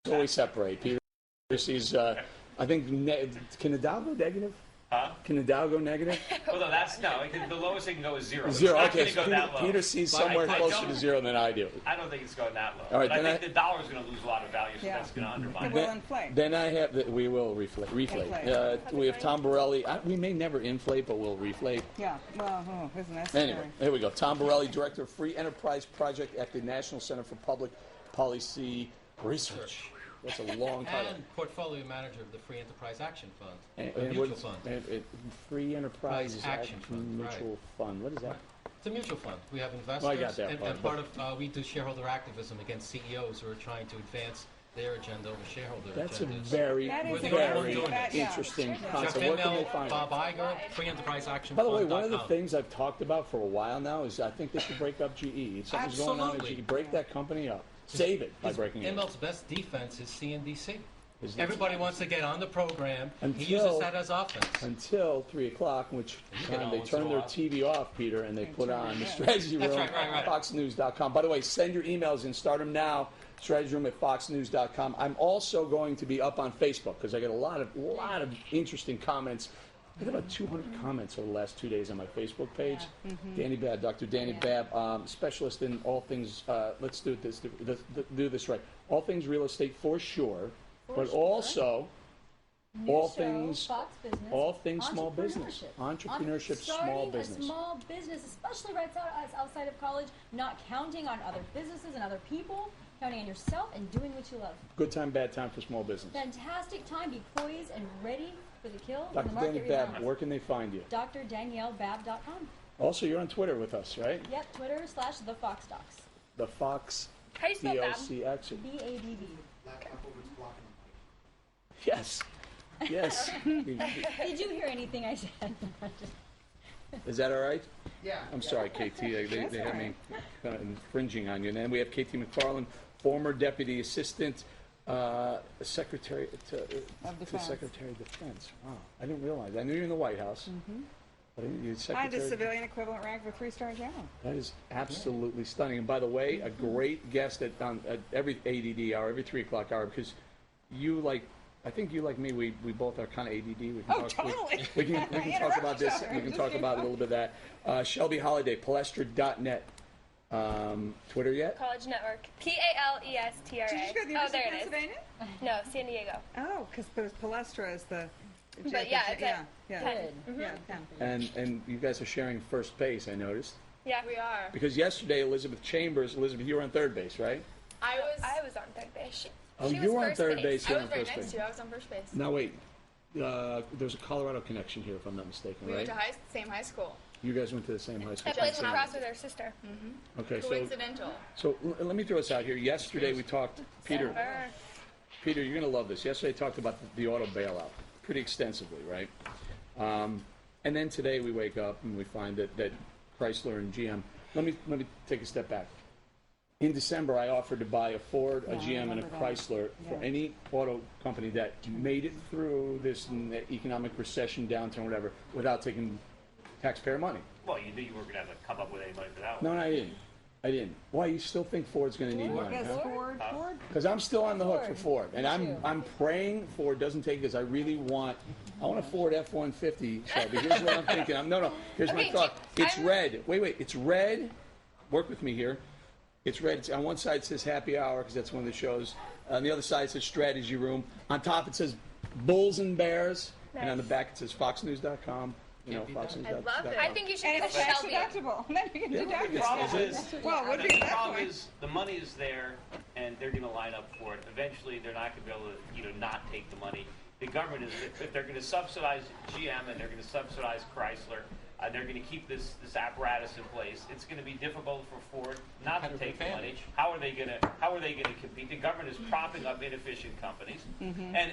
always separate. Peter sees, I think, can Nadal go negative? Huh? Can Nadal go negative? Well, no, the lowest it can go is zero. Zero. It's not Okay, going to go that low. Peter sees somewhere closer to zero than I do. I don't think it's going that low. All right, but I think the dollar is going to lose a lot of value, so that's going to undermine it. Will inflate. Then I have we will reflate. We have Tom Borelli. We may never inflate, but we'll reflate. Yeah. Well, isn't necessary. Anyway, here we go. Tom Borelli, Director of Free Enterprise Project at the National Center for Public Policy Research. That's a long title. And portfolio manager of the Free Enterprise Action Fund, And mutual fund. Free Enterprise Action Fund, Mutual Fund. What is that? It's a mutual fund. We have investors, Well, I got that and part of we do shareholder activism against CEOs who are trying to advance their agenda over shareholder That's a agendas. very, very Yeah. interesting Check concept. Where can they email find Bob it? Iger, Free Enterprise Action By the way, Fund. one of the things I've talked about for a while now is I think they should break up GE. Something's going on at Absolutely. GE. Break that company up. Save it by breaking it up. Immel's best defense is CNBC. Everybody wants to get on the program. He Until- uses that as offense. Until 3 o'clock, in which time they turn their TV off, Peter, and they put on the Strategy Room right. FoxNews.com. By the way, send your emails in. Start them now. Strategy Room at FoxNews.com. I'm also going to be up on Facebook because I get a lot of interesting comments. I got about 200 comments over the last 2 days on my Facebook page. Dani Babb, Dr. Dani Babb, specialist in all things. Let's do this right. All things real estate for sure, but also all things small business, entrepreneurship, small business. Starting a small business, especially right outside of college, not counting on other businesses and other people, counting on yourself and doing what you love. Good time, bad time for small business. Fantastic time. Be poised and ready for the kill. Dr. Dani Babb, where can they find you? DrDanielleBabb.com. Also, you're on Twitter with us, right? Yep, Twitter/TheFoxDocs. The Fox How do you spell Babb? DOCX. BABB. Yes. Yes. Did you hear anything I said? Is that all right? Yeah. I'm sorry, KT. They have me kind of infringing on you. And then we have KT McFarland, former Deputy Assistant Secretary to Secretary of Defense. Wow. I didn't realize. I knew you were in the White House. But I didn't, you're I had Secretary. the civilian equivalent rank with 3-star general. That is absolutely stunning. And by the way, a great guest at every ADD hour, every 3 o'clock hour, because you I think you like me. We both are kind of ADD. We can Totally. We can talk about this. We can talk about a little bit of that. Shelby Holiday, Palestra.net. Twitter yet? College Network. PALESTRA. Did you go to the University Oh, of there it is. Pennsylvania? No, San Diego. Oh, because Palestra is the... But yeah, it's yeah. Good. And you guys are sharing first base, I noticed. Yeah, we are. Because yesterday, Elizabeth, you were on third base, right? I was on third base. Oh, She you was were on first third base. base. You I were was on right first next base. to you. I was on first base. Now wait, there's a Colorado connection here, if I'm not mistaken, We right? went to same high school. You guys went to the same high school. I played lacrosse with her sister. Okay, Coincidental. so let me throw this out here. Yesterday we talked, Peter, you're going to love this. Yesterday I talked about the auto bailout pretty extensively, right? And then today we wake up and we find that Chrysler and GM. Let me take a step back. In December, I offered to buy a Ford, a GM, and a Chrysler for any auto company that made it through this economic recession, downturn, whatever, without taking taxpayer money. Well, you knew you weren't going to have to come up with any money for that No, one. I didn't. Why, you still think Ford's going to need money? Yes, Ford. Because I'm still on the hook for Ford, and I'm praying Ford doesn't take this. I really want a Ford F-150, Shelby. Here's what I'm thinking. Here's my thought. It's red. Wait, it's red. Work with me here. It's red. On one side it says Happy Hour because that's one of the shows. On the other side it says Strategy Room. On top it says Bulls and Bears, and on the back it says FoxNews.com. FoxNews.com. I love it. I think you should And get it's a tax Shelby. deductible. Then you can deduct it. Problem is, Well, it would be the that problem way. is the money is there, and they're going to line up for it. Eventually, they're not going to be able to, not take the money. The government is, if they're going to subsidize GM and they're going to subsidize Chrysler, they're going to keep this apparatus in place. It's going to be difficult for Ford not to take the money. How are they going to compete? The government is propping up inefficient companies, and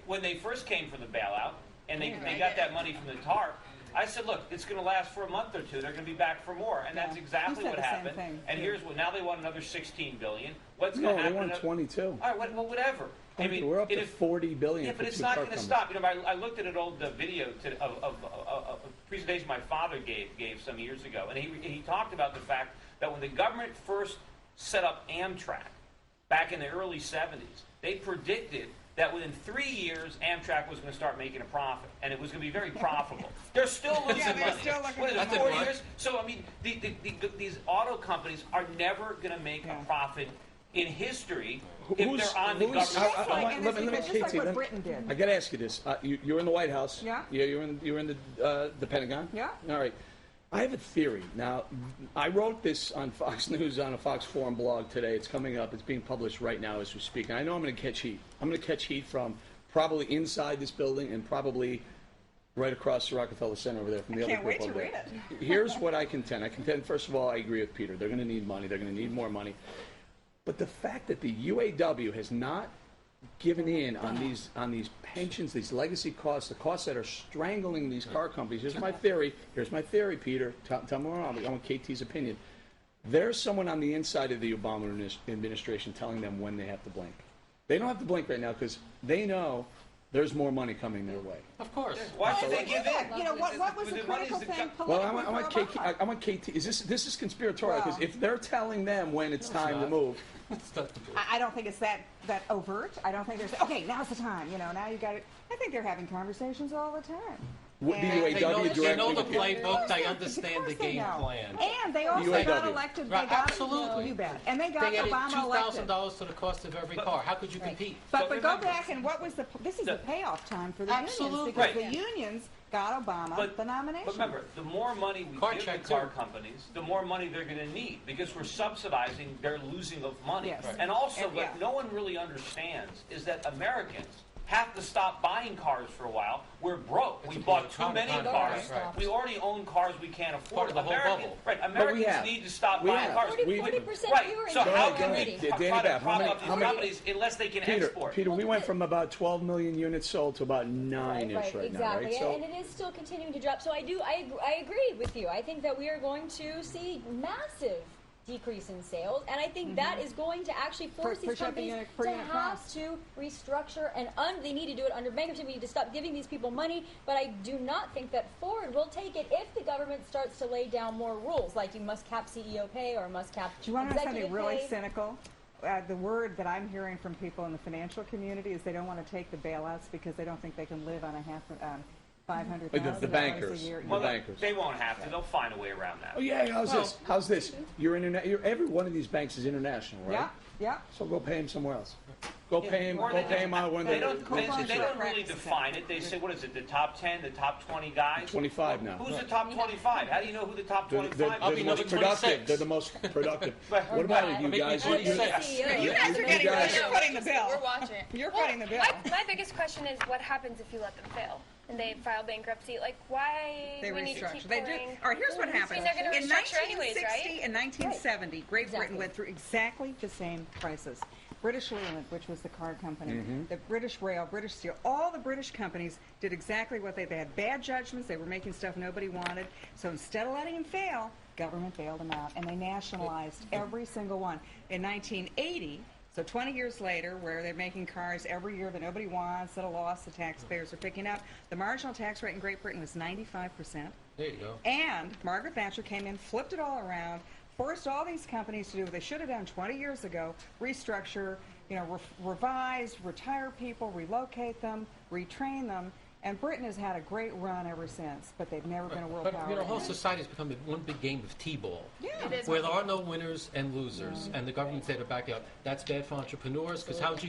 when they first came from the bailout and they got that money from the TARP. I said, look, it's going to last for a month or two. They're going to be back for more, and that's exactly what happened. And here's what now they want another $16 billion. What's going to happen? No, they want 22. All right, well, whatever. I mean, we're up to $40 billion. Yeah, but it's not going to stop. I looked at an old video of a presentation my father gave some years ago, and he talked about the fact that when the government first set up Amtrak back in the early 70s, they predicted that within 3 years, Amtrak was going to start making a profit, and it was going to be very profitable. They're still losing they're money. still looking What is it, for 4 it. years? So, I mean, these auto companies are never going to make a profit in history if they're on the government. Let me Katie, just like what Britain did. I got to ask you this. You're in the White House. Yeah. You're in the Pentagon. Yeah. All right. I have a theory. Now, I wrote this on Fox News on a Fox Forum blog today. It's coming up. It's being published right now as we speak. And I know I'm going to catch heat. I'm going to catch heat from probably inside this building and probably right across the Rockefeller Center over there from the other Can't group wait to over read there. it. Here's what I contend. I contend, first of all, I agree with Peter. They're going to need money. They're going to need more money. But the fact that the UAW has not given in on these pensions, these legacy costs, the costs that are strangling these car companies. Here's my theory. Here's my theory, Peter. Tell me wrong. I want KT's opinion. There's someone on the inside of the Obama administration telling them when they have to blink. They don't have to blink right now because they know there's more money coming their way. Of course. Why should they give in? You know, what was the critical thing Well, politically I want for KT. Obama? I want KT. This is conspiratorial because Well- if they're telling them when it's time to not. move, It's not the truth. I don't think it's that overt. I don't think there's, okay, now's the time, now you got it. I think they're having conversations all the time. the And- UAW They know directly. the with Peter. playbook. They Of understand course the they game know. plan. And they also UAW. got elected. They Right, got, absolutely. You bet. And they got They added Obama elected. $2,000 to the cost of every car. How could you compete? But go remember- back and what was this is the payoff time for the Absolutely. unions because Right. the unions got Obama the nomination. But remember, the more money we Car give check, the car too. companies, the more money they're going to need because we're subsidizing their losing of money. Yes. Right. And also, And- what yeah. no one really understands is that Americans have to stop buying cars for a while. We're broke. We bought too many cars. Right. We already own cars we can't afford. Part of the whole American- bubble. Right. we Americans have. need to stop We buying have. cars. 40% Right. fewer in So cars how Go can ahead, we go ahead. try Dani to Babb, prop how up these many- companies unless they can export? Peter, we went from about 12 million units sold to about 9-ish right now, exactly. right? So, And it is still continuing to drop. So I agree with you. I think that we are going to see massive decrease in sales, and I think that is going to actually force these push up the companies unit- per to unit have cost. to restructure, and they need to do it under bankruptcy. We need to stop giving these people money, but I do not think that Ford will take it if the government starts to lay down more rules, like you must cap CEO pay or must cap Do you want to know something executive really pay. cynical? The word that I'm hearing from people in the financial community is they don't want to take the bailouts because they don't think they can live on a $500,000 the bankers. a year. Well, bankers. they won't have to. They'll find a way around that. oh yeah, how's this? Every one of these banks is international, right? Yeah, yeah. So go pay him somewhere else. Go pay him. Or Go pay him on one of They the. don't really define it. They say, what is it, the top 10, the top 20 guys? 25 now. Who's the top 25? How do you know who the top They're 25 I'll the be is? most number productive. 26. They're the most productive. But- What about it, you Make me guys? 26. You guys are you getting guys- You're footing the bill. We're watching. You're Well, footing the bill. My biggest question is what happens if you let them fail and they file bankruptcy? Like, why They do we need to restructure. keep They do. pulling? All right, here's what I mean, happened. they're going to In restructure anyways, 1960 right? and 1970, Great Britain Exactly. went through exactly the same crisis. British Leyland, which was the car company, Mm-hmm. the British Rail, British Steel, all the British companies did exactly what they had bad judgments. They were making stuff nobody wanted. So instead of letting them fail, government bailed them out, and they nationalized every single one. In 1980, so 20 years later, where they're making cars every year that nobody wants, at a loss, the taxpayers are picking up, the marginal tax rate in Great Britain was 95%. There you go. And Margaret Thatcher came in, flipped it all around, forced all these companies to do what they should have done 20 years ago, restructure, revise, retire people, relocate them, retrain them. And Britain has had a great run ever since, but they've never been a world But power. the whole again. society has become one big game of t-ball. Yeah. It is Where there are no winners and losers, and the government's there to back you up. That's bad for entrepreneurs, because how can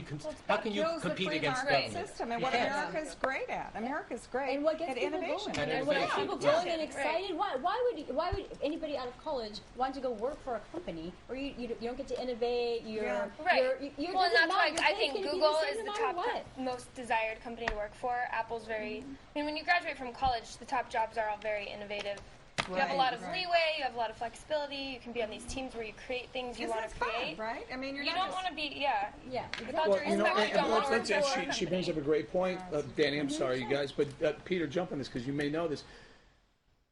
you Kills the compete free against market government? system and what Yes. America's great at. America's great And what gets at people innovation. going? And And what gets innovation. people going and Right. excited? Why would anybody out of college want to go work for a company where you don't get to innovate? Yeah. Right. You're Well, and doesn't that's why matter. I Your think pay's gonna be Google same is no the matter top what. most desired company to work for. Apple's very. I mean, when you graduate from college, the top jobs are all very innovative. You have a lot of leeway. You have a lot of flexibility. You can be on these teams where you create things you Because want that's to create. fun, right? I mean, you're You not don't just- want to be. Yeah. Yeah, thought exactly. there is that you don't wanna work for a she brings up a great point. Danny, I'm sorry, you guys, but Peter, jump on this because you may know this.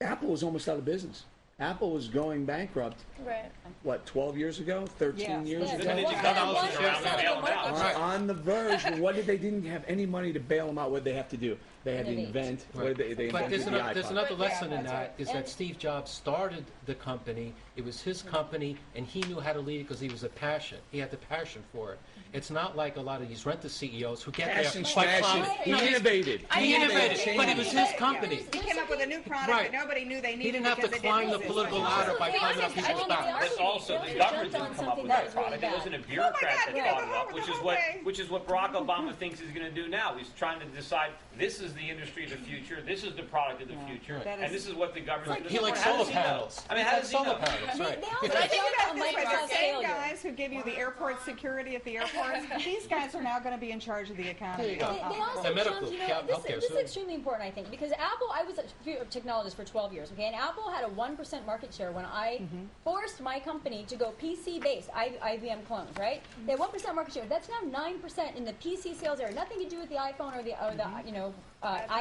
Apple was almost out of business. Apple was going bankrupt, Right. what, 12 years ago, 13 Yes. years Yes. ago? And then you One- cut and out one around percent bail of them out. on the verge. But what if they didn't have any money to bail them out? What did they have to do? They had to Innovate. invent. Right. What did they But invented the iPod. there's another lesson in that's that, right. is that Steve Jobs started the company. It was his company, and he knew how to lead it because he was a passion. He had the passion for it. It's not like a lot of these rent-a CEOs who get Passion, there quite passion. prominent. He No, innovated. He innovated, changed. but it was his company. He came up with a new product Right. that nobody knew they needed. He didn't have to because it climb didn't the exist. political ladder by climbing up people's backs. But also, the government didn't come up with that product. It wasn't a bureaucrat God, that you know, thought it up, the which is whole what way. which is what Barack Obama thinks he's going to do now. He's trying to decide this is the industry of the future, this is the product of the future, That and is- this is what the government. He likes How solar does he know? panels. I mean, He how likes does he solar know? panels, right. They also But I think jumped about on this way, Microsoft's the same failure. guys who give you the airport security at the airports, these guys are now going to be in charge of the economy. There you go. They also And medical, jumped, healthcare, this is so- extremely important, I think, because Apple, I was a technologist for 12 years, okay, and Apple had a 1% market share when I forced my company to go PC-based, IBM clones, right? They had 1% market share. That's now 9% in the PC sales area, nothing to do with the iPhone or the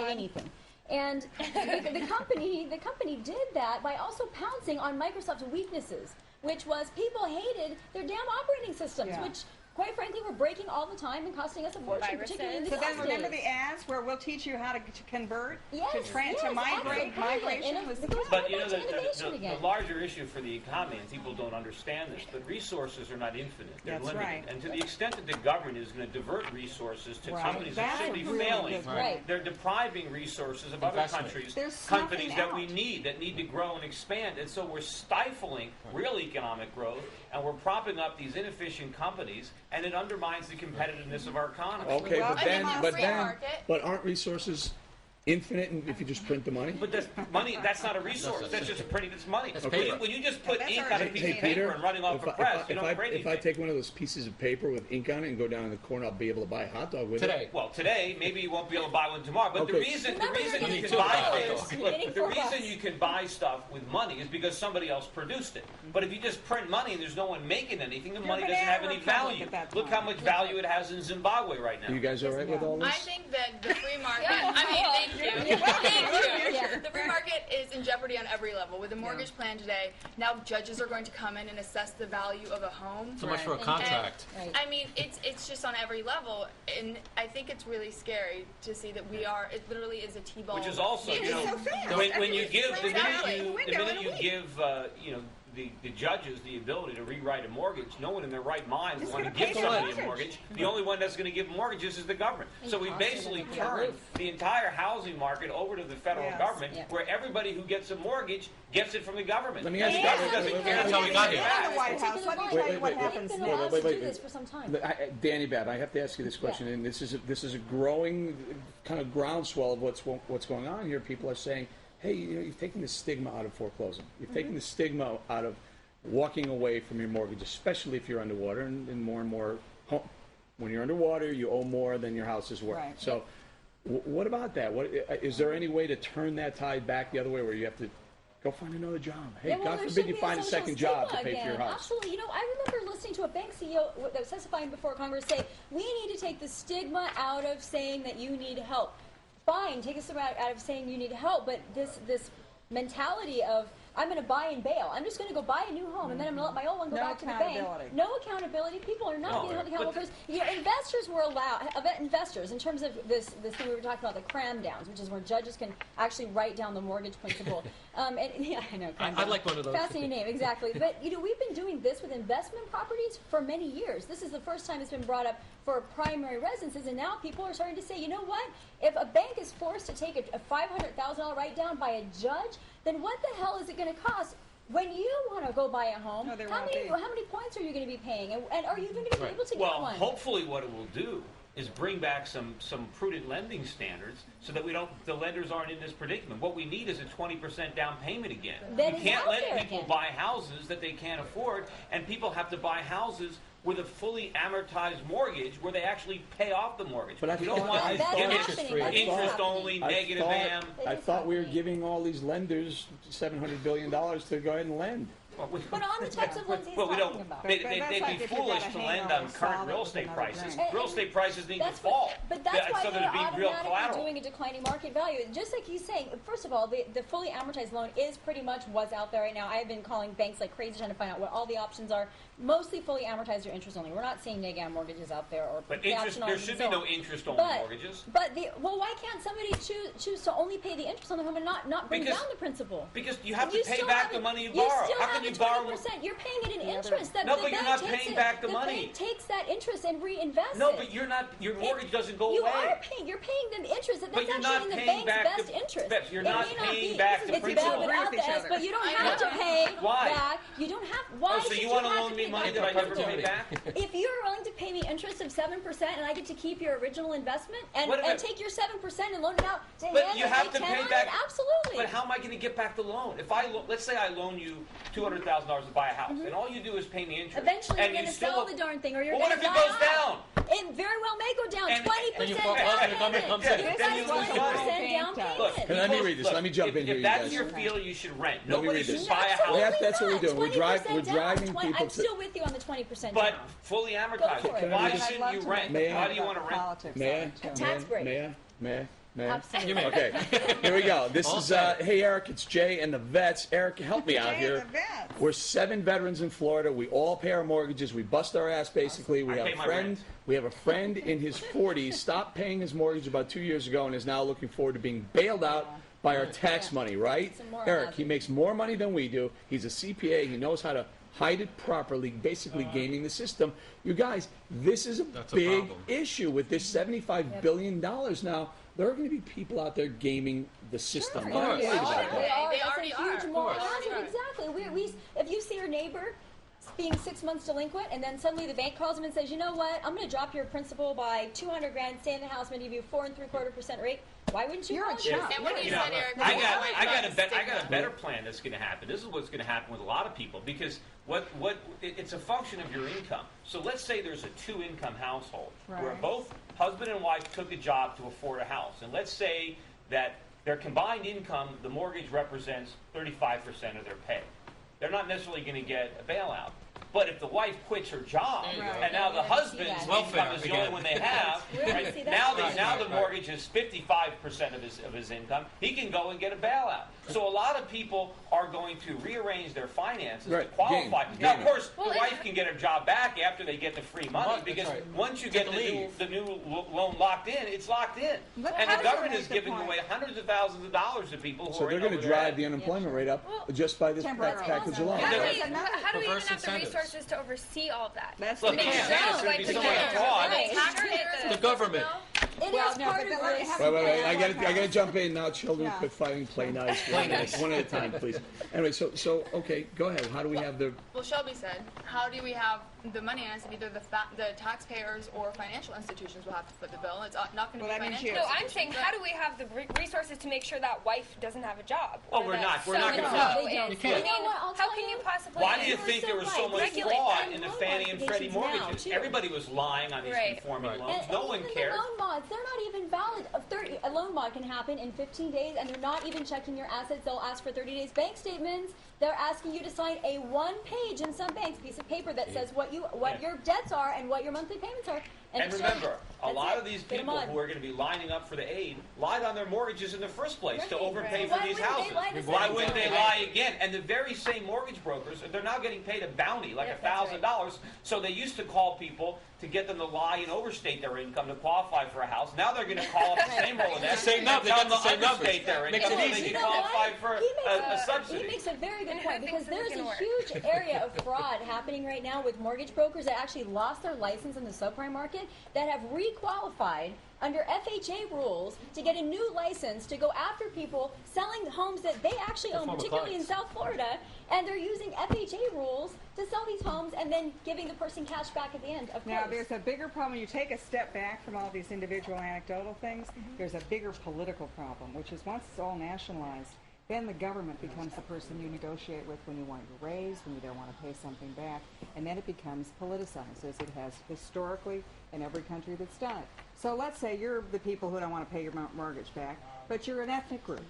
anything. And the company did that by also pouncing on Microsoft's weaknesses, which was people hated their damn operating systems, Yeah. which quite frankly were breaking all the time and costing us a fortune, particularly in the So then DOS remember days. the ads where we'll teach you how to convert, Yes, to migrate. absolutely. Migration And was it the goes But back you know, to innovation the again. larger issue for the economy, and people don't understand this, but resources are not infinite. They're That's limited. right. And to the extent that the government is going to divert resources to Right. companies that That's should be a really failing, good point. Right. they're depriving resources of other Investment. countries, There's companies nothing that we out. need, that need to grow and expand. And so we're stifling real economic growth, and we're propping up these inefficient companies, and it undermines the competitiveness of our economy. Okay, Well, but I then, mean, on but free then, market. but aren't resources infinite if you just print the money? But that's money. That's not a resource. That's just printing. That's money. That's When paper. When you just put That's ink our on a piece of education. paper and running off a press, you don't print if I anything. take one of those pieces of paper with ink on it and go down in the corner, I'll be able to buy a hot dog with Today. it. Well, today maybe you won't be able to buy one tomorrow. But the Okay. reason Remember, you you're can getting buy $2. things, You're look, getting the reason $4. you can buy stuff with money is because somebody else produced it. But if you just print money and there's no one making anything, the money doesn't have any banana republic value. at that Look how point. much value it has in Zimbabwe right now. Are you guys all right with all I this? think that the free market, thank you. Thank you. Yeah. The free market is in jeopardy on every level. With the mortgage plan today, now judges are going to come in and assess the value of a home. So much for a Right. contract. Right. I mean, it's just on every level, and I think it's really scary to see that it literally is a T-ball. Which is also, It's you know, so fast. when you give the Exactly. minute you give the judges the ability to rewrite a mortgage, no one in their right mind Just want to gonna give pay for somebody the a mortgage. The only one that's going to give mortgages is the government. So we basically turned the entire housing market over to the federal Yes. government, Yeah. where everybody who gets a mortgage gets it from the government. Let me ask the you- government wait, doesn't wait, care. wait, That's how we got here. In the White House, let me tell you what wait, happens They've been next. allowed wait, to wait. do this for some time. Danny Babb, I have to ask you this question, and this is a growing kind of groundswell of what's going on here. People are saying, hey, you've taken the stigma out of foreclosing. You've taken the stigma out of walking away from your mortgage, especially if you're underwater, and more when you're underwater, you owe more than your house is worth. Right. So, what about that? What is there any way to turn that tide back the other way, where you have to go find another job? Hey, Yeah, well, God there forbid should you be find a social second job to stigma pay for your again. house. Absolutely. I remember listening to a bank CEO that was testifying before Congress say, we need to take the stigma out of saying that you need help. Fine, take the stigma out of saying you need help, but this mentality of, I'm going to buy and bail. I'm just going to go buy a new home, and then I'm going to let my old one go No back to the bank. accountability. No accountability. People are not No, being held accountable but- because investors were allowed. Investors, in terms of this thing we were talking about, the cram downs, which is where judges can actually write down the mortgage principal. I know. Cram I'd down. like one of those. Fascinating name, exactly. But we've been doing this with investment properties for many years. This is the first time it's been brought up for primary residences, and now people are starting to say, you know what? If a bank is forced to take a $500,000 write down by a judge, then what the hell is it going to cost? When you want to go buy a home, No, there how won't be. many points are you going to be paying, and are you even going to be able to get Well, one? hopefully what it will do is bring back some prudent lending standards so that the lenders aren't in this predicament. What we need is a 20% down payment again. That you is can't out let there people again. buy houses that they can't afford, and people have to buy houses with a fully amortized mortgage where they actually pay off the mortgage. But I we don't thought- want I That's thought- interest happening. That's interest happening. only, negative AM. I thought we were giving all these lenders $700 billion to go ahead and lend. But on the types of loans he's Well, we talking don't. about. They'd that's be like if you foolish got a to lend hangover, on current solve it real with estate another prices. drink. Real estate prices need to That's fall. but that's why so they're there'd be real automatically collateral. doing a declining market value. Just like he's saying, first of all, the fully amortized loan is pretty much what's out there right now. I've been calling banks like crazy trying to find out what all the options are. Mostly fully amortized or interest only. We're not seeing neg-am mortgages out there or But the interest, option there on should and be so no on. interest-only mortgages. But why can't somebody choose to only pay the interest on the home and not bring Because- down the principal? Because you have You to pay still back have the it- money you You borrow. still How have can the you borrow? 20%. You're paying it in interest. No, the but you're bank not takes paying it- back the money. bank takes that interest and reinvests No, it. but you're not. Your mortgage doesn't go You away. are paying. You're paying them interest. That's But you're actually not in the paying bank's back best the- interest. Beth, you're It not may not paying be. back the It's principal. valid Agree out with each there, other. but you don't I have to know. pay Why? back. You don't have. Why? Oh, so should you want to have loan me pay money back that I the never principal? pay back? If you're willing to pay me interest of 7% and I get to keep your original investment and, What if and it- take your 7% and loan it out to But him you and have make to 10 pay on back. it, absolutely. But how am I going to get back the loan? If let's say I loan you $200,000 to buy a house, and all you do is pay me interest. Eventually, and you're you going to still sell the darn thing, or you're Well, going what to if it goes down? It very well may go down. And- 20% and you down fall off and the payment. government comes You in. guys Then you lose 20% down money. Look, payment. Let me people- read this. look, Let me jump in here, If you that's guys. your feel, you should rent. Let me Nobody read should this. buy a house. Absolutely That's what we're not. doing. We're 20% driving down. people I'm to- still with you on the 20% But down. fully Go amortized. for it. Why I'd shouldn't love you to rent? May I? Why do you want to rent? Politics May on I? it, too. Tax break. May I? Absolutely. Okay, here we go. This is, hey Eric, it's Jay and the vets. Eric, help me out Jay and here. the vets. We're 7 veterans in Florida. We all pay our mortgages. We bust our ass basically. We I have pay a my friend. rent. We have a friend in his 40s, stopped paying his mortgage about 2 years ago, and is now looking forward to being bailed out by our tax money. Right, It's a moral Eric? He hazard. makes more money than we do. He's a CPA. He knows how to hide it properly, basically gaming the system. You guys, this is That's a big problem. issue with this $75 billion now. There are going to be people out there gaming the system. I'm not course. worried about that. They That's already a are. huge moral Of course. hazard. Exactly. If you see your neighbor being 6 months delinquent, and then suddenly the bank calls him and says, "You know what? I'm going to drop your principal by 200 grand. Stay in the house. I'm going to give you 4.75% rate." Why wouldn't you? You're a call him? chump. And what you You know, said, Eric, I was got right I about got the I got a stigma. better plan that's going to happen. This is what's going to happen with a lot of people because it's a function of your income. So let's say there's a 2-income household where Right. both husband and wife took a job to afford a house, and let's say that their combined income, the mortgage represents 35% of their pay. They're not necessarily going to get a bailout. But if the wife quits her job, There you Right. go. and now the Yeah, we see husband's that. income Welfare is the again. only one they have, We already right? see that. now Right, the right. mortgage is 55% of his income, he can go and get a bailout. So a lot of people are going to rearrange their finances to Right. qualify. Game. Now, of Game. course, Well, the wife can get her job back after they get the free money Right, that's because right. once you Get get to leave. the new loan locked in, it's locked in. But And how the does it government make is the giving point? away hundreds of thousands of dollars to people who So are they're in going to over drive their the head. unemployment rate up just by this Temporarily. package Yeah. alone. How do Right. we even Reverse have the incentives. resources to oversee all of that? That's Look, the you Make can't thing. say it's sure, going to be like, so the much government, fraud. like, taxpayers, The government. It Well, is no, part but of let me this. have Wait, Yeah. I got to jump in now. Children, Yeah. quit fighting, play nice. One at a time, please. Anyway, so okay, go ahead. How do we have the? Well, Shelby said, how do we have the money as if either the taxpayers or financial institutions will have to foot the bill? It's not going to Well, be that means financial. you. No, I'm saying, how do we have the resources to make sure that wife doesn't have a job? Oh, Or we're that not. We're not so-and-so gonna- They don't. is- can't. I mean, You know what, I'll how tell can you you- possibly? Why do you You're think so there was so right. much Regulate fraud and in the loan Fannie and Freddie modifications now, mortgages? too. Everybody was lying on these Right. conforming Right. loans. And No one even cared. the loan mods, they're not even valid. A loan mod can happen in 15 days, and they're not even checking your assets. They'll ask for 30 days bank statements. They're asking you to sign a 1-page in some banks piece of paper that says what your debts are and what your monthly payments are. And it's remember, just- a that's lot it. of these Get 'em people on. who are going to be lining up for the aid lied on their mortgages in the first place to Right, overpay right. for Why these wouldn't they houses. lie the Why second wouldn't they time? lie again? And the very same mortgage brokers, they're now getting paid a bounty, like Yep, that's $1,000. So they used to call people to get them to lie and overstate their income to qualify for a house. Now they're going to call up the same Rolodex Same and number, tell they them got to the same numbers. understate their Makes income it so easy. they You can know qualify what? for He makes a subsidy. He makes a very good And point who because thinks this there's is a gonna work? huge area of fraud happening right now with mortgage brokers that actually lost their license in the subprime market that have requalified under FHA rules to get a new license to go after people selling homes that they actually own, former particularly in clients. South Florida, and they're using FHA rules to sell these homes and then giving the person cash back at the end of Now, close. there's a bigger problem. You take a step back from all these individual anecdotal things, there's a bigger political problem, which is once it's all nationalized, then the government becomes the person you negotiate with when you want your raise, when you don't want to pay something back, and then it becomes politicized, as it has historically in every country that's done it. So let's say you're the people who don't want to pay your mortgage back, but you're an ethnic group.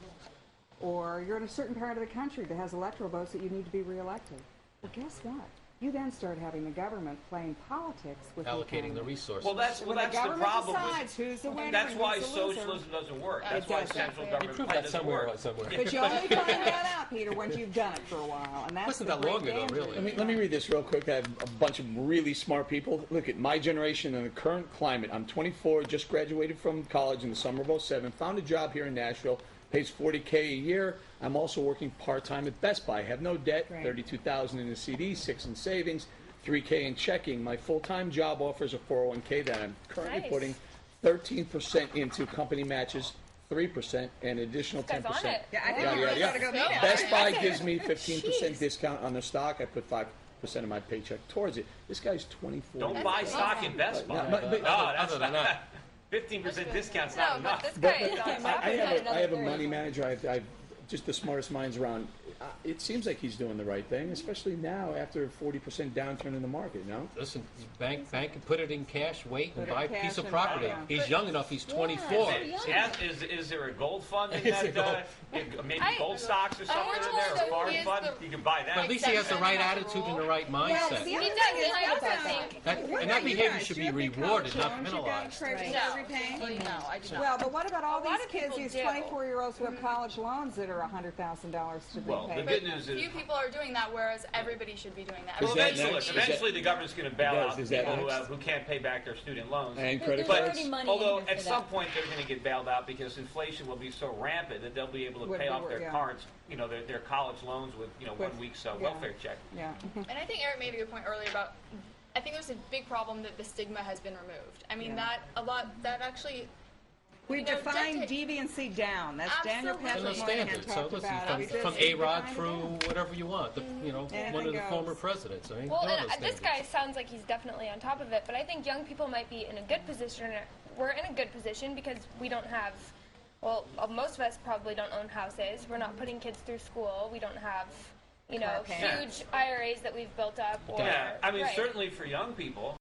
or you're in a certain part of the country that has electoral votes that you need to be reelected. Well, guess what? You then start having the government playing politics with Allocating the economy. resources. Well, that's the the government problem. decides who's the winner That's and why who's the loser. socialism doesn't work. It That's why doesn't. central You government Prove plan that doesn't somewhere. work. But you only find that out, Peter, once you've done it for a while, and that's Wasn't the that great long ago, danger. really. Let me read this real quick. I have a bunch of really smart people. Look at my generation and the current climate. I'm 24, just graduated from college in the summer of '07, found a job here in Nashville, pays $40K a year. I'm also working part-time at Best Buy. Have no debt, Right. $32,000 in a CD, 6 in savings, $3K in checking. My full-time job offers a 401K that I'm currently Nice. putting 13% into, company matches 3%, and additional This guy's on 10%. it. Yeah, I think Yada, you yada, really yada. gotta go meet him. Best Buy gives me 15% discount on their stock. I put 5% of my paycheck towards it. This guy's 24. Don't buy stock in Best Buy. No, but- No, that's Other than not. that. 15% discount's No, not but enough. this guy is on I top. I have a money manager. I've just the smartest minds around. It seems like he's doing the right thing, especially now after a 40% downturn in the market. No, Listen, bank and put it in cash, wait, and Put it buy in a piece cash of and property. buy it. He's young enough, he's 24. Is there a gold fund in Is there that? Maybe I- gold stocks or something in told there, him a foreign he is fund? the- You can buy But at that. least he has the right attitude and the right Yeah, mindset. the other He thing does, is and I also also- think That, What and about that you behavior guys? should Do be you have big rewarded, college not loans you got penalized. credit No. repaying? No, I do not. Well, but what about all A lot these of kids, people these do. 24-year-olds who have college loans that are $100,000 to Well, the repay? good news is, Few people are doing that, whereas everybody should be doing that. Is well, that eventually, next? Is eventually the government's going to bail Does- out is that people next? who can't pay back their student loans. and credit There's cards. already money Although in there at for some that. point they're going to get bailed out because inflation will be so rampant that they'll be able to Would pay be off wor- their yeah. cards, their college loans with 1 week's yeah. welfare check. Yeah. And I think Eric made a good point earlier about. I think there's a big problem that the stigma has been removed. I mean, Yeah. that actually. We You know, defined dictate- deviancy down. That's Daniel Absolutely. And the Patrick Moynihan standards. So talked listen, about it. We from just A-Rod defined it through down. whatever you want. Anything One of the goes. former presidents. I mean, Well, there are and no this standards. guy sounds like he's definitely on top of it, but I think young people might be in a good position. We're in a good position because we don't have, well, most of us probably don't own houses. We're not putting kids through school. We don't have, Car payment. huge IRAs that we've built up. Or, Yeah, I mean, right. certainly for young people,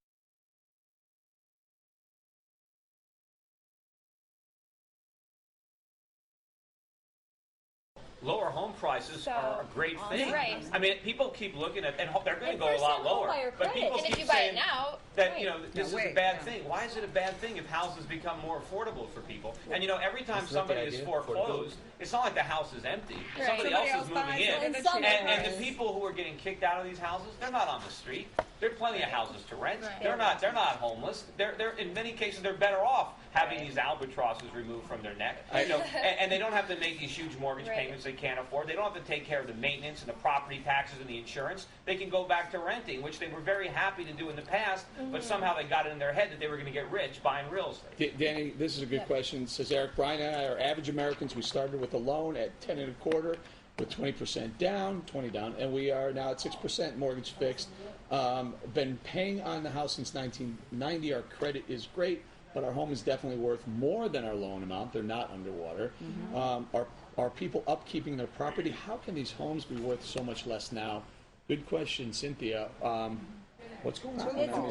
lower home prices So- are a great thing. Right. I mean, people keep looking at, and they're going to And go a lot first-time lower. homebuyer But people credit. And if keep you buy saying it now, that right. this is a wait, bad yeah. thing. Why is it a bad thing if houses become more affordable for people? And every time Isn't that the somebody is idea? foreclosed, it's not like the house is empty. Right. Somebody Somebody else else is moving buys in. it and some And owners. the people who are getting kicked out of these houses, they're not on the street. There are plenty of houses to rent. Right. They're not homeless. They're in many cases they're better off having these albatrosses removed from their neck. And they don't have to make these huge mortgage Right. payments they can't afford. They don't have to take care of the maintenance and the property taxes and the insurance. They can go back to renting, which they were very happy to do in the past, but somehow they got it in their head that they were going to get rich buying real estate. Danny, this is a good question. It says Eric, Brian and I are average Americans. We started with a loan at 10 and a quarter, with 20% down, 20 down, and we are now at 6% mortgage fixed. Been paying on the house since 1990. Our credit is great, but our home is definitely worth more than our loan amount. They're not underwater. Are people upkeeping their property? How can these homes be worth so much less now? Good question, Cynthia. What's going on?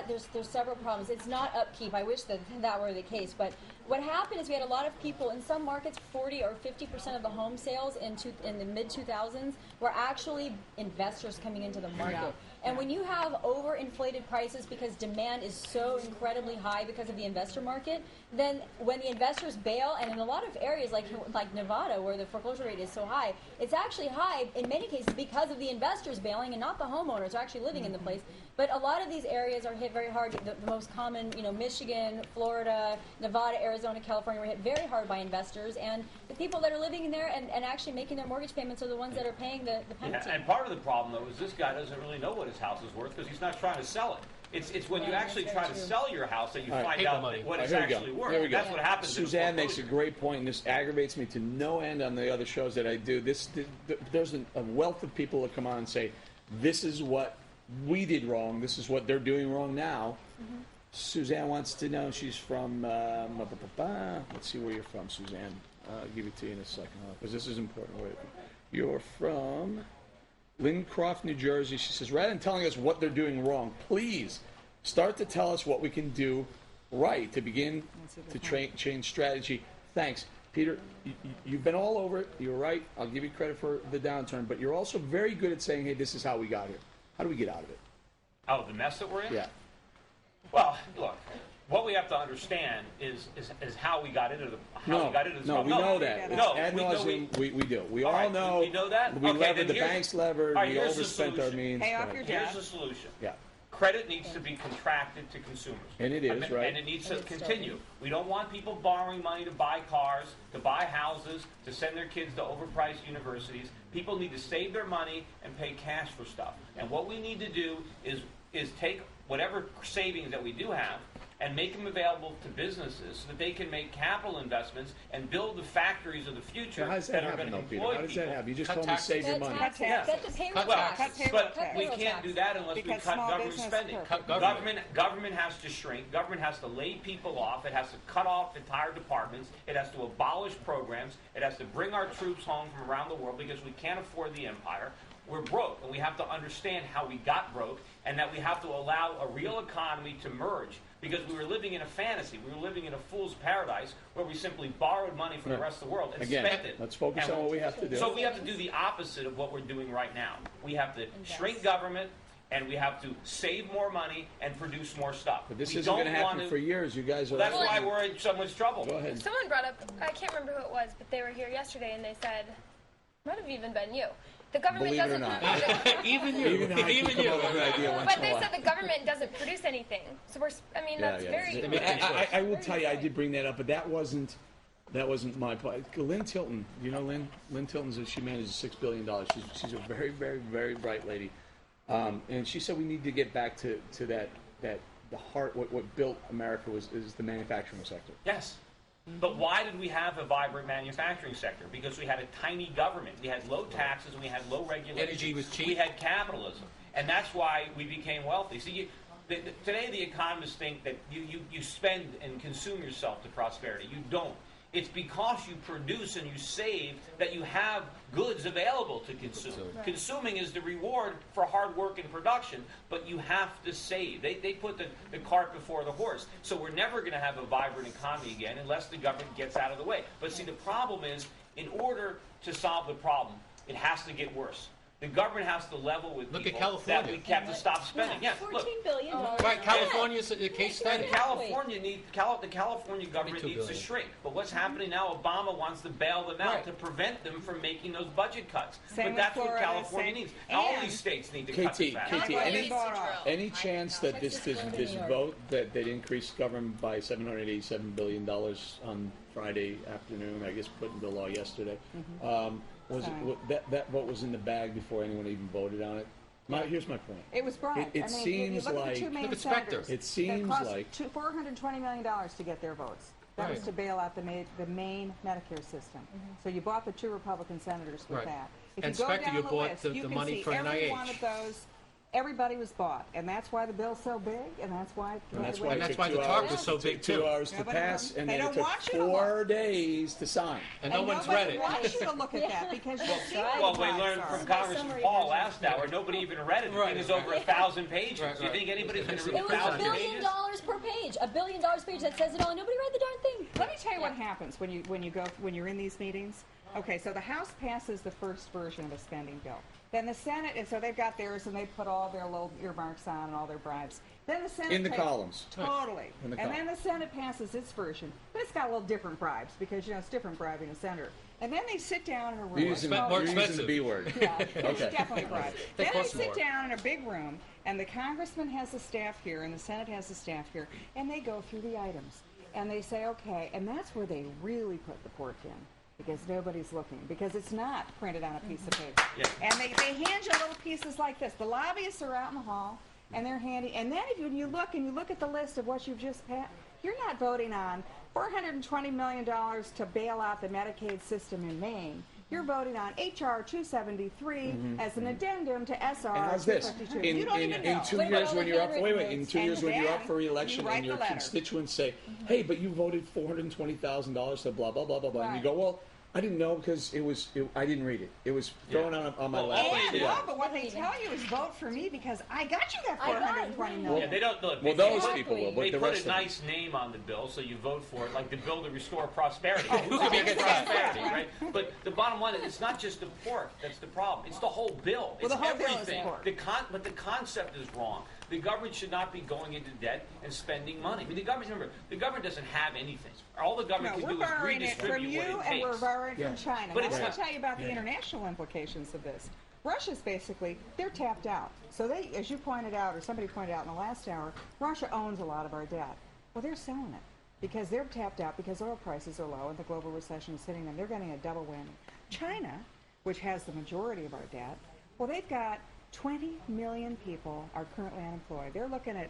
There's several problems. It's not upkeep. I wish that were the case. But what happened is we had a lot of people in some markets. 40 or 50% of the home sales in the mid 2000s were actually investors coming into the market. Yeah. And when you have overinflated prices because demand is so incredibly high because of the investor market, then when the investors bail, and in a lot of areas like Nevada where the foreclosure rate is so high, it's actually high in many cases because of the investors bailing and not the homeowners who are actually living in the place. But a lot of these areas are hit very hard. The most common, Michigan, Florida, Nevada, Arizona, California were hit very hard by investors. And the people that are living in there and actually making their mortgage payments are the ones that are paying the penalty. Yeah, and part of the problem, though, is this guy doesn't really know what his house is worth because he's not trying to sell it. It's when you Right, actually that's try very to true. sell your house that you All right, find paper out money. what All it's right, here we go. actually worth. Here we go. That's what happens. in a Suzanne makes a foreclosure. great point, and this aggravates me to no end on the other shows that I do. There's a wealth of people that come on and say, this is what we did wrong, this is what they're doing wrong now. Suzanne wants to know, she's from, let's see where you're from, Suzanne. I'll give it to you in a second, because this is important. You're from Lincroft, New Jersey. She says, rather than telling us what they're doing wrong, please start to tell us what we can do right to begin to change strategy. Thanks. Peter, you've been all over it. You're right. I'll give you credit for the downturn, but you're also very good at saying, hey, this is how we got here. How do we get out of it? Oh, the mess that we're in? Yeah. Well, look, what we have to understand is how we got into the No, we know that. No, Ad we know nauseum, we do. We All all right, know. we know that? We Okay, levered, then the banks levered, all right, we here's the overspent our solution. means. Pay off but- your Here's debt. the solution. Yeah. Credit needs to be contracted to consumers. And it is, right? And it needs to And it's continue. We don't want people borrowing money to buy cars, to buy houses, to send their kids to overpriced universities. People need to save their money and pay cash for stuff. And what we need to do is take whatever savings that we do have and make them available to businesses so that they can make capital investments and build the factories of the future How does that that are happen, going though, to Peter? employ How does people. that happen? You just Cut told me to save your Cut money. taxes. taxes. Cut the payroll Well, tax. Cut payroll but tax. we can't do that unless we Because cut small government business spending. could. Cut government. Government has to shrink. Government has to lay people off. It has to cut off entire departments. It has to abolish programs. It has to bring our troops home from around the world because we can't afford the empire. We're broke, and we have to understand how we got broke, and that we have to allow a real economy to merge. Because we were living in a fantasy. We were living in a fool's paradise where we simply borrowed money from the rest of the world and Again, spent it. let's focus And on what we have to do. So we have to do the opposite of what we're doing right now. We have to shrink government, and we have to save more money and produce more stuff. But this We isn't going to don't happen want for years. You guys are. That's why we're in so much trouble. Go ahead. Someone brought up, I can't remember who it was, but they were here yesterday and they said, might have even been you. The government Believe it or doesn't. not. Even you. Even I Even keep coming you. up with an idea once But in a they while. said the government doesn't produce anything. So we're, I mean, that's very. They make I will tell you, I did bring that up, but that wasn't my point. Lynn Tilton, you know Lynn? Lynn Tilton's, she manages $6 billion. She's a very, very, very bright lady. And she said we need to get back to that the heart, what built America is the manufacturing sector. Yes. But why did we have a vibrant manufacturing sector? Because we had a tiny government. We had low taxes and we had low regulation. Energy was cheap. We had capitalism. And that's why we became wealthy. See, today the economists think that you spend and consume yourself to prosperity. You don't. It's because you produce and you save that you have goods available to consume. Right. Consuming is the reward for hard work and production, but you have to save. They put the cart before the horse. So we're never going to have a vibrant economy again unless the government gets out of the way. But see, the problem is, in order to solve the problem, it has to get worse. The government has to level with Look at people California. that we have to stop spending. Yes, look. $14 billion. Right, California's a case study. And the California government 22 needs to billion. shrink. But what's happening now, Obama wants to bail them out Right. to prevent them from making those budget cuts. Same but with that's what Florida, California same- needs. All and- these states need to cut KT, the fat. KT, California any, needs to drill. any chance that this vote that increased government by $787 billion on Friday afternoon, I guess put into law yesterday, that vote was in the bag before anyone even voted on it? Here's my point. It was brought. It I mean, if seems you look at like- the two main Look at Spectre. senators, It seems cost like- $420 million to get their votes. That was Right. to bail out the main Medicare system. So you bought the two Republican senators with Right. that. If And you go Spectre, down you the bought list, the you can money see for every NIH. one of those. Everybody was bought, and that's why the bill's so big, and that's why. And that's they why waited. it that's took why the 2 talk hours. was so It took big, 2 too. hours to Nobody pass, wants- and they then it don't took want you to 4 days to sign. And no one's nobody read it. wants you to look at that because you see what Well, the we facts learned are. from Congressman summary Paul version. last hour. Nobody even read it. The Right, thing is right. over 1,000 pages. Right, Do you think right. anybody's going to read It was 1,000 $1 billion pages? per page. $1 billion page that says it all. Nobody read the darn thing. Let me tell you what happens when you're in these meetings. Okay, so the House passes the first version of a spending bill. Then the Senate, and so they've got theirs, and they put all their little earmarks on and all their bribes. Then the Senate In the takes- columns. Totally. In the And then the Senate passes its version, but it's got a little different bribes because it's different bribing a senator. And then they sit down in a room. You're using, More you're using the expensive. B word. Yeah, it's Okay. definitely bribe. They Then they cost sit more. down in a big room, and the congressman has the staff here, and the Senate has the staff here, and they go through the items. And they say, okay, and that's where they really put the pork in. Because nobody's looking. Because it's not printed on a piece of paper. Yeah. And they hand you little pieces like this. The lobbyists are out in the hall, and they're handy. And then when you look at the list of what you've just passed, you're not voting on $420 million to bail out the Medicaid system in Maine. You're voting on H.R. 273 as an addendum to S.R. And how's this? 252. In, You don't in, even in know. 2 What about years all when the you're up, handwritten wait, in notes? 2 years And when you're up then for re-election you write and your the letter. constituents say, hey, but you voted $420,000 to blah, blah, blah, blah, blah. And you Right. go, well, I didn't know because I didn't read it. It was thrown on my Well, lap. all they And, did- no, but what they tell you is vote for me because I got you that I got it, 420 right. million. Yeah, they don't look. Well, they those put- people will, but They the put rest a of them. nice name on the bill, so you vote for it, like the bill to restore prosperity. Oh, Who's against prosperity, right? But the bottom line is, it's not just the pork that's the problem. It's the whole bill. It's the whole bill is everything. pork. But the concept is wrong. The government should not be going into debt and spending money. I mean, remember, the government doesn't have anything. All the government No, can we're do is borrowing it from redistribute you what it and we're takes. borrowing Yeah. from China. But Now, it's let me not- tell you about the international implications of this. Russia's basically, they're tapped out. So they, as you pointed out, or somebody pointed out in the last hour, Russia owns a lot of our debt. Well, they're selling it because they're tapped out because oil prices are low and the global recession is hitting them. They're getting a double whammy. China, which has the majority of our debt, well, they've got 20 million people are currently unemployed. They're looking at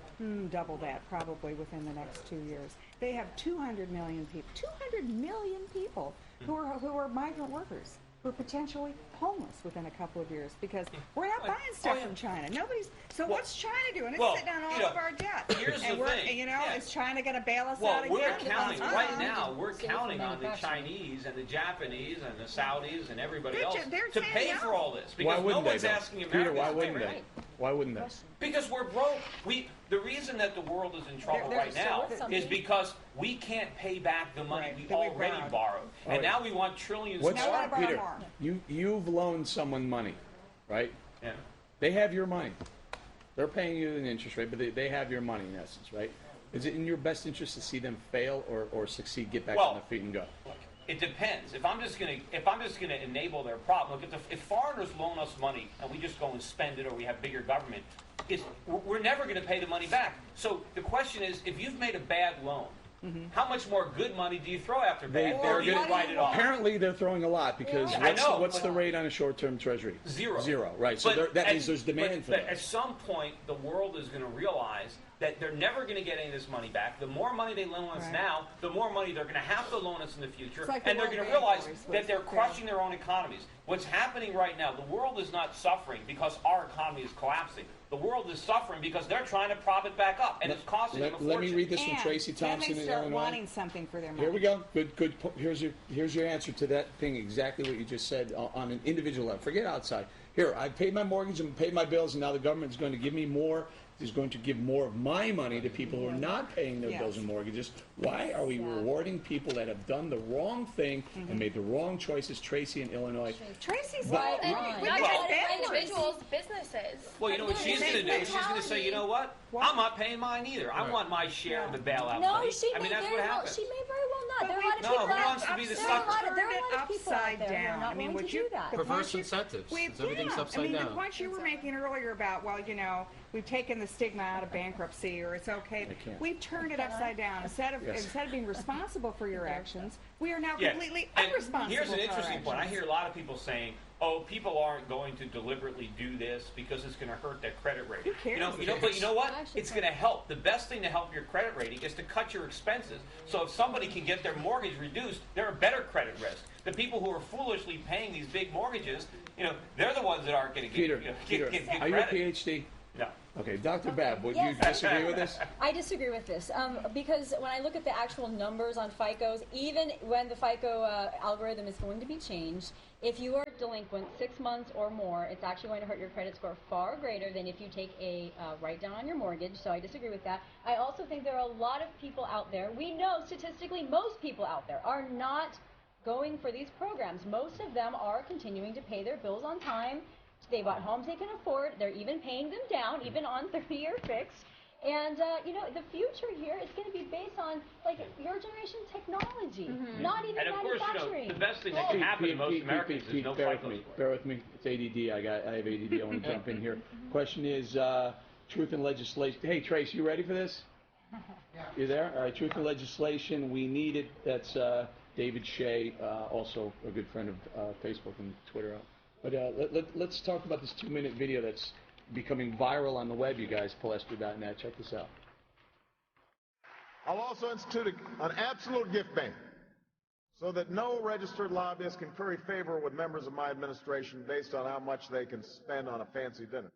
double that probably within the next 2 years. They have 200 million people, 200 million people who are migrant workers, who are potentially homeless within a couple of years because we're not buying stuff from China. Nobody's. So what's China doing? It's sitting on all of our debt. Here's and the we're, thing. you know, Yeah. is China going to bail us Well, out again? we're counting right Uh-uh. now. We're Safe counting on the manufacturing. Chinese and the Japanese and the Saudis and everybody They're else they're to saying pay no. for all this Why because no wouldn't they? one's Though? asking Peter, Americans. why to wouldn't pay, they? right? Why wouldn't they? Because we're broke. The reason that the world is in trouble They're right now worth is something. because we can't pay back the money Right, we that we already borrowed. borrowed, All and right. now we want trillions What's Now we wanna more. borrow Peter? more. You've loaned someone money, right? Yeah. They have your money. They're paying you an interest rate, but they have your money in essence, right? Is it in your best interest to see them fail or succeed, get back Well, on their feet and go? It depends. If I'm just gonna enable their problem, look, if foreigners loan us money and we just go and spend it, or we have bigger government, we're never going to pay the money back. So the question is, if you've made a bad loan, how much more good money do you throw after bad? they're Or do you getting- write it off? Apparently, they're throwing a lot because Yeah, I know, what's the but- rate on a short-term treasury? Zero. Zero, right? So that means there's demand for but that. at some point, the world is going to realize that they're never going to get any of this money back. The more money they loan us Right. now, the more money they're going to have to loan us in the future, It's like the and they're World going to Bank realize always that was. they're crushing their own economies. What's happening right now, the world is not suffering because our economy is collapsing. The world is suffering because they're trying to prop it back up, and it's costing them a Let me fortune. read this from And Tracy then Thompson they in start Illinois. wanting something for their money. Here we go. Good. Here's your answer to that thing. Exactly what you just said on an individual level. Forget outside. Here, I paid my mortgage and paid my bills, and now the government's going to give me more. Is going to give more of my money to people who are not paying their Yes. bills and mortgages. Why are we rewarding people that have done the wrong thing and made the wrong choices? Tracy in Illinois. Tracy's Right we on. got Not Well- just bad individuals, businesses. Well, you know what she's going to do? She's going to say, you know what? I'm not paying mine either. I want my share of the bailout No, money. she I mean, may that's very what well. happens. She may very well not. But There are a we- lot of No, people who out wants to be the there are a lot sucker? of- there are a lot of people out upside there who are down. not I mean, willing what to you do that. the Perverse point you- incentives. we- It's everything's yeah. upside I mean, down. the point you were making earlier about, well, you know, we've taken the stigma out of bankruptcy, or it's okay. can't. We've turned it upside down. Instead of being responsible for your actions, we are now Yeah. completely And unresponsible. here's an for our interesting point. I actions. hear a lot of people saying, "Oh, people aren't going to deliberately do this because it's going to hurt their credit rating." Who cares? But you know what? Actually, It's going to help. The best thing to help your credit rating is to cut your expenses. So if somebody can get their mortgage reduced, they're a better credit risk. The people who are foolishly paying these big mortgages, they're the ones that aren't going to Peter, get are you a credit. PhD? No. Okay, Dr. Babb, would Yes. you disagree with this? I disagree with this because when I look at the actual numbers on FICOs, even when the FICO algorithm is going to be changed, if you are delinquent 6 months or more, it's actually going to hurt your credit score far greater than if you take a write down on your mortgage. So I disagree with that. I also think there are a lot of people out there. We know statistically most people out there are not going for these programs. Most of them are continuing to pay their bills on time. They bought homes they can afford. They're even paying them down, even on 30-year fixed. And, the future here is going to be based on, like, your generation technology, not even And of course, manufacturing. the best thing that can happen to most Americans is no bear with FICO me. score. Bear with me. It's ADD. I have ADD. I want to jump in here. Question is truth and legislation. Hey, Trace, you ready for this? Yeah. You there? All right. Truth and legislation. We need it. That's David Shea, also a good friend of Facebook and Twitter. But let's talk about this 2-minute video that's becoming viral on the web, you guys. Palestra.net. Check this out. I'll also institute an absolute gift ban so that no registered lobbyist can curry favor with members of my administration based on how much they can spend on a fancy dinner.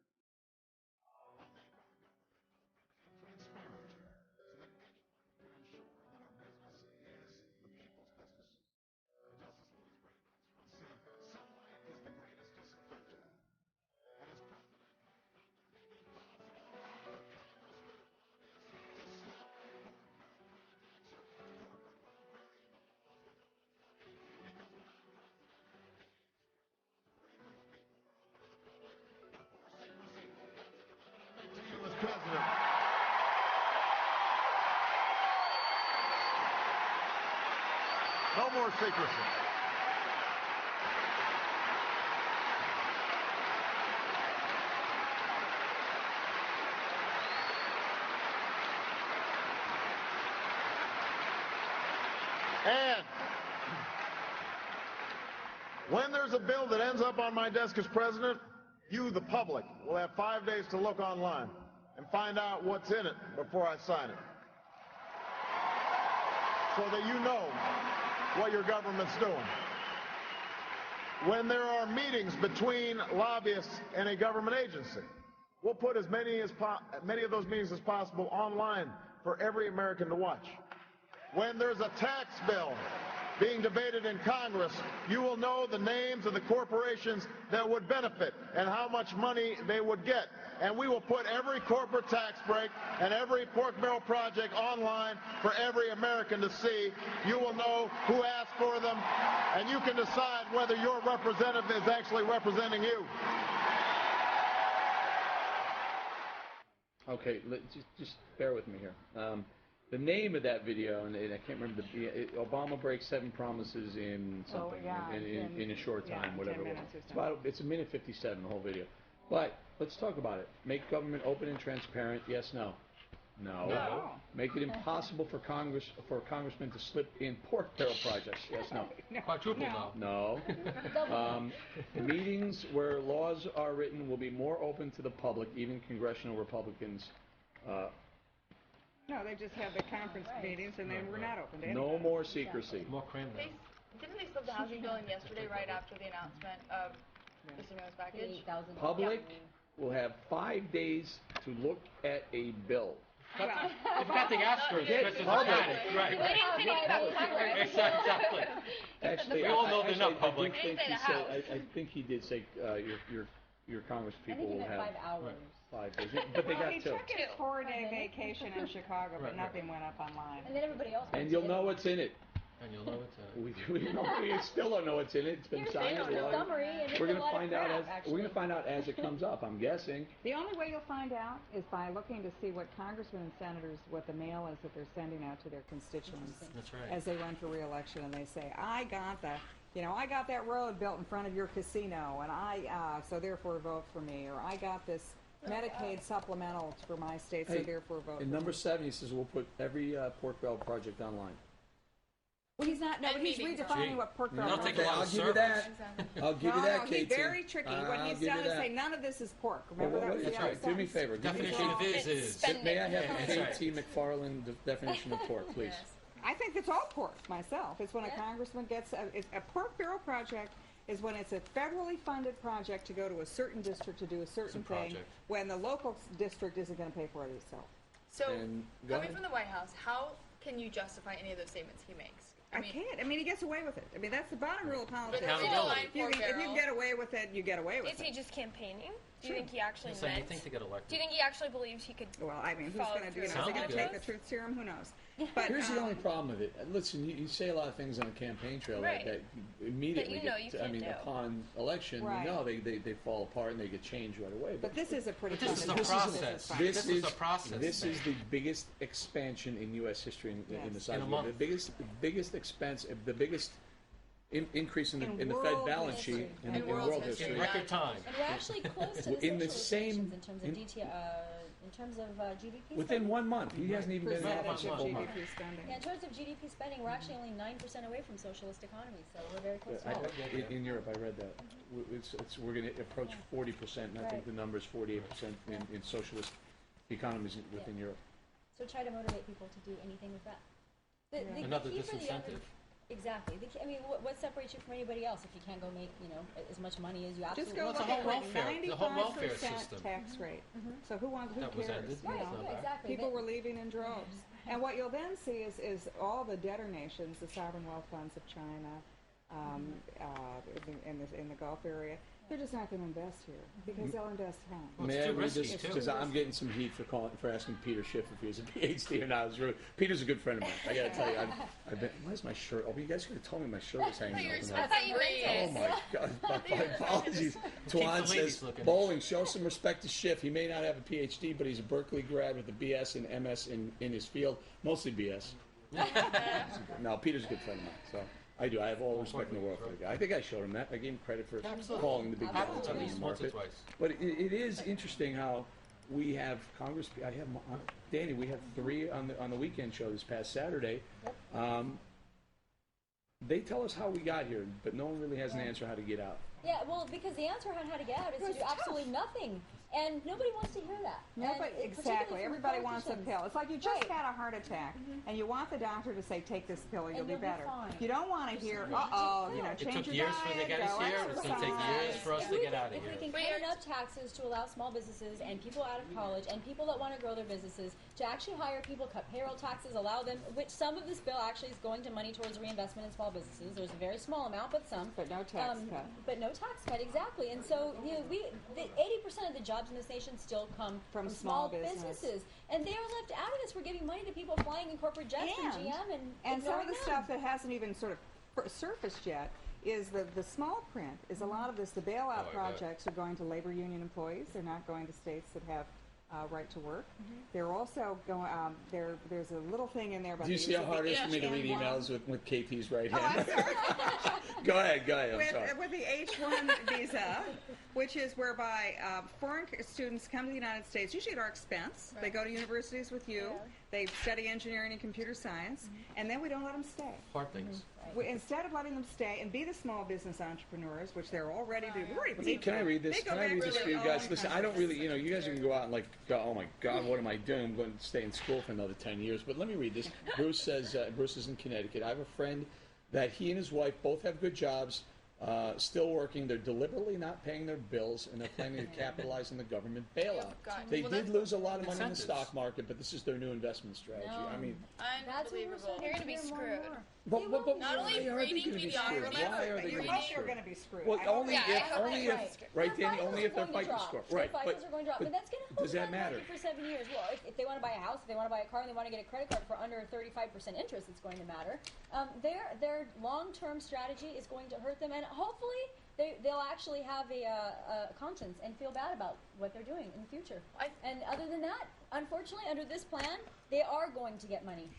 No more secrecy. And when there's a bill that ends up on my desk as president, you, the public, will have 5 days to look online and find out what's in it before I sign it, so that you know what your government's doing. When there are meetings between lobbyists and a government agency, we'll put as many of those meetings as possible online for every American to watch. When there's a tax bill being debated in Congress, you will know the names of the corporations that would benefit and how much money they would get. And we will put every corporate tax break and every pork barrel project online for every American to see. You will know who asked for them, and you can decide whether your representative is actually representing you. Okay, just bear with me here. The name of that video, and I can't remember Obama breaks 7 promises in something, in a short time, whatever it was. It's a minute 57, the whole video. But let's talk about it. Make government open and transparent, yes, no? No. Make it impossible for congressmen to slip in pork barrel projects, yes, no? Quadruple no. No. Meetings where laws are written will be more open to the public, even congressional Republicans. No, they just have the conference meetings, and then we're not open to anybody. No more secrecy. More criminal. Didn't they slip the housing bill in yesterday right after the announcement of the stimulus package? Public will have 5 days to look at a bill. You've got the Oscars, Mrs. Static, right? Exactly. Actually, we all know they're not public. I think he did say your Congress people will have 5 hours. 5 days, but they got 2. He took his 4-day vacation in Chicago, but nothing went up online. And then everybody else. And you'll know what's in it. And you'll know what's in it. We still don't know what's in it. It's been signed. We're going to find out as it comes up. I'm guessing. The only way you'll find out is by looking to see what congressmen and senators, what the mail is that they're sending out to their constituents. That's right. As they run for re-election, and they say, I got that road built in front of your casino, and so therefore vote for me, or I got this Medicaid supplemental for my state, so therefore vote for me. In number 7, he says we'll put every pork barrel project online. Well, he's not. No, but he's redefining what pork barrel is. I'll give you that. I'll give you that, Katie. He's very tricky. What he's done is say none of this is pork. Remember that was the other Do me a favor. Definition of is. May I have Katie McFarland definition of pork, please? I think it's all pork myself. It's when a congressman gets a pork barrel project. Is when it's a federally funded project to go to a certain district to do a certain thing when the local district isn't going to pay for it itself. So, coming from the White House, how can you justify any of those statements he makes? I can't. I mean, he gets away with it. I mean, that's the bottom rule of politics. If you can get away with it, you get away with it. Is he just campaigning? Do you think he actually So meant? you think to get elected? Do you think he actually believes he could? Well, I mean, who's follow going to do? through? Is he going to Sounds take good. the truth serum? Who knows? But Here's the only problem with it. Listen, you say a lot of things on the campaign trail that immediately That you know you can't do. upon election, they fall apart and they get changed right away. But this is a pretty. This is a process. This is a process. This is the biggest expansion in U.S. history in the size In a of month. the biggest expense, the biggest increase in the Fed balance sheet in world history. In record time. And we're actually close to the In the socialist same- nations in terms of in terms of GDP Within spending. 1 month, he hasn't even been in Percentage office of a full month. GDP spending. Yeah, in terms of GDP spending, we're actually only 9% away from socialist economies, so we're very close to it. In Europe, I read that. We're going to approach 40%, and I think the number is 48% in socialist economies within Europe. So try to motivate people to do anything with that. The Another key for the disincentive. Exactly. I mean, what separates you from anybody else if you can't go make, as much money as you Just absolutely go want look to at make? the whole welfare 95% system. tax rate. So who That was cares? ended. You Right, know? yeah, exactly. People were leaving in droves. And what you'll then see is all the debtor nations, the sovereign wealth funds of China, in the Gulf area, they're just not going to invest here because they'll invest home. Well, May it's I too read risky, this? too. Because I'm getting some heat for asking Peter Schiff if he has a PhD or not. It was really, Peter's a good friend of mine. I got to tell you, why is my shirt? Oh, you guys could have told me my shirt was hanging open. I thought you meant Oh it. my God! My apologies. Tuan ladies says, looking. "Bowling, show some respect to Schiff. He may not have a PhD, but he's a Berkeley grad with a BS and MS in his field, mostly BS." No, Peter's a good friend of mine. So I do. I have all the respect in the world for the guy. I think I showed him that. I gave him credit for calling the big Happens difference at in least the once or market. twice. But it is interesting how we have Congress. I have Danny. We had 3 on the weekend show this past Saturday. They tell us how we got here, but no one really has an answer how to get out. Yeah, well, because the answer on how to get out is to do absolutely nothing. And nobody wants to hear that. Nobody, And exactly. particularly from Everybody wants a politicians. pill. It's like you just Right. had a heart attack, and you want the doctor to say, take this pill, and you'll be you'll be better. fine. You don't want to hear, uh-oh, you know, It change took your years for them to diet, get us go here. It's going to take years for us to get out of If we here. can cut enough taxes to allow small businesses and people out of college and people that want to grow their businesses to actually hire people, cut payroll taxes, allow them, which some of this bill actually is going to money towards reinvestment in small businesses. There's a very small amount, but some. But no tax cut. But no tax cut, exactly. And so, you know, 80% of the jobs in this nation still come From from small small business. businesses. And they are left out of this. We're giving money to people flying in corporate jets and GM And some of ignoring the them. stuff that hasn't even sort of surfaced yet is the small print, is a lot of this, the bailout Oh, yeah. projects are going to labor union employees. They're not going to states that have right to work. They're also going, there's a little thing in there about Do you the see use how of hard the it is for me to read H1. emails with KT's right Oh, I'm hand? sorry. Go ahead. I'm sorry. With the H-1 visa, which is whereby foreign students come to the United States, usually at our expense. They go to universities with you. They study engineering and computer science, and then we don't let them stay. Hard things. Instead of letting them stay and be the small business entrepreneurs, which they're already doing. We've already paid Can I for. read this? They go Can I back read to this their for you own guys? Listen, I don't countries. really, you guys are going to go out and like, go, oh my God, what am I doing? I'm going to stay in school for another 10 years. But let me read this. Bruce says, Bruce is in Connecticut. I have a friend that he and his wife both have good jobs, still working. They're deliberately not paying their bills, and they're planning to capitalize on the government bailout. God. They Well, did that's lose a lot of money in the incentives. stock market, but this is their new investment strategy. I mean, That's what we're Unbelievable. saying. You're gonna be Hear more and screwed. more. but Not only why are they breeding going to be screwed? mediocrity, Why are they You going to be hope you're screwed? going to be screwed. Well, I hope only that- Yeah, I if, hope only that's if, right. right, Danny, only if their FICOs are going to FICO drop. score. Their Right, FICOs are going to drop. But that's going to hold does that them matter? for 7 years. Well, if they want to buy a house, if they want to buy a car, and they want to get a credit card for under 35% interest, it's going to matter. Their long-term strategy is going to hurt them, and hopefully they'll actually have a conscience and feel bad about what they're doing in the future. And other than that, unfortunately, under this plan, they are going to get money.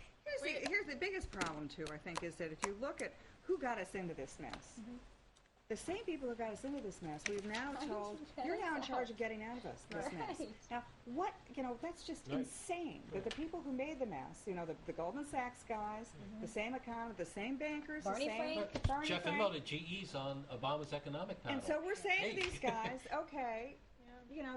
Here's the biggest problem, too, I think, is that if you look at who got us into this mess, the same people who got us into this mess, we've now told, you're now in charge of getting out of this mess. Right. Now, that's just insane, that the people who made the mess, the Goldman Sachs guys, the same economists, the same bankers, Barney the same Frank. Barney Jeff Frank. Immelt, GE's on Obama's economic panel. And so we're saying to Hey. these guys, okay,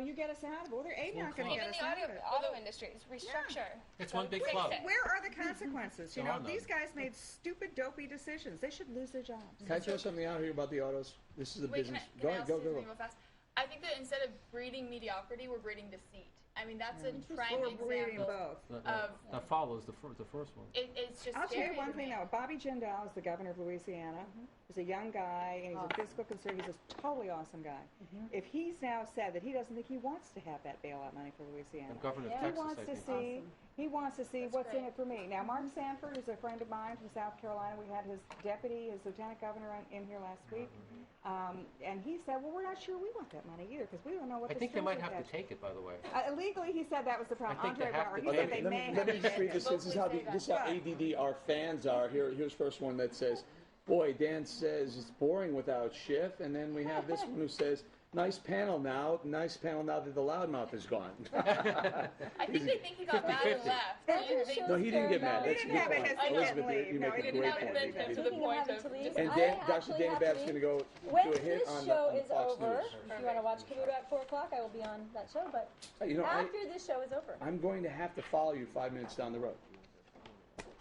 you get us out of it. Well, they're not going to get Even us the out of it. auto industries, restructure. It's one big Fix club. it. Where are the consequences? There are none. These guys made stupid, dopey decisions. They should lose their jobs. Can I throw something out here about the autos? This is a Wait, business. can I Go also say ahead, something real fast? I think that instead of breeding mediocrity, we're breeding deceit. I mean, that's a prime We're reading example. both. That follows the first one. It's just I'll tell you scary one to thing me. though. Bobby Jindal is the governor of Louisiana. He's a young guy, and he's a fiscal conservative. He's a totally awesome guy. If he's now said that he doesn't think he wants to have that bailout money for Louisiana, And Governor of Yeah. he Texas, wants I to think. see. He wants to see what's in it for me. Now, Mark Sanford is a friend of mine from South Carolina. We had his deputy, his lieutenant governor, in here last week, and he said, "Well, we're not sure we want that money either because we don't know what." I the think they strings might are have to attached." take it, by the way. Legally, he said that was the problem. I think they Andre have Bauer, to he take said they it. may Let have me just read this. This is how Hopefully ADD our fans are. Here's first one that says, "Boy, Dan says it's boring without Schiff," and then we have this one who says, "Nice panel now that the loudmouth is gone." I think they think he got mad and left. That just shows No, he didn't get mad. He That's a didn't good have it point. as he Elizabeth, didn't leave. you No, make he a didn't great have it point. as You he make a did. to great the Speaking point of of having to leave, And I Dr. actually Danny have Babb's to going to leave. go do When a hit this on show on is Fox over, News. if you want to watch Kabuto at 4 o'clock, I will be on that show. But I, after this show is over, I'm going to have to follow you 5 minutes down the road.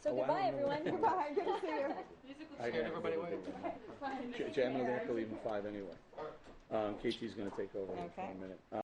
so Oh, I goodbye, don't know. everyone. Goodbye. Good to see you. I Scared everybody away. Jay, I'm going to have to leave in 5 anyway. KT's going to take over for Okay. a minute.